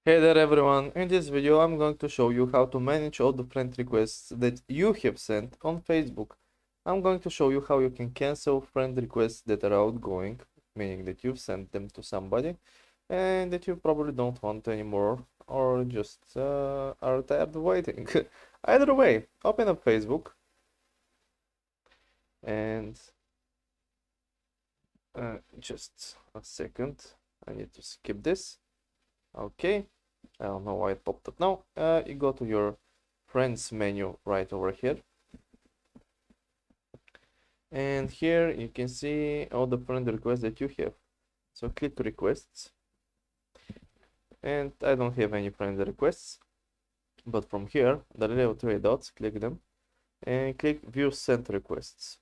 Hey there everyone, in this video I'm going to show you how to manage all the friend requests that you have sent on Facebook. I'm going to show you how you can cancel friend requests that are outgoing, meaning that you've sent them to somebody and that you probably don't want anymore or just are tired of waiting. Either way, open up Facebook and just a second, I need to skip this. Okay. I don't know why it popped up now. You go to your friends menu right over here. And here you can see all the friend requests that you have. So click requests. And I don't have any friend requests. But from here, the little three dots, click them. And click view sent requests.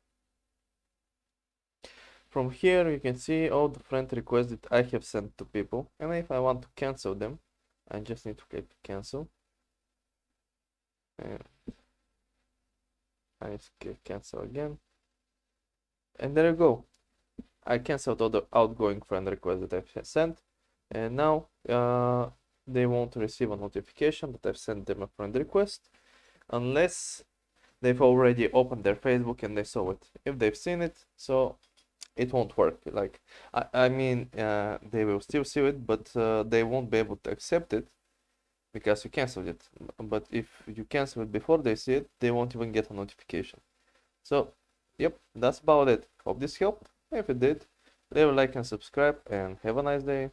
From here you can see all the friend requests that I have sent to people. And if I want to cancel them, I just need to click cancel. And I need to click cancel again. And there you go. I canceled all the outgoing friend requests that I've sent, and now they won't receive a notification that I've sent them a friend request unless they've already opened their Facebook and they saw it. If they've seen it, so it won't work. Like I mean, they will still see it, but they won't be able to accept it because you canceled it. But if you cancel it before they see it, they won't even get a notification. So yep, that's about it. Hope this helped. If it did, leave a like and subscribe, and have a nice day.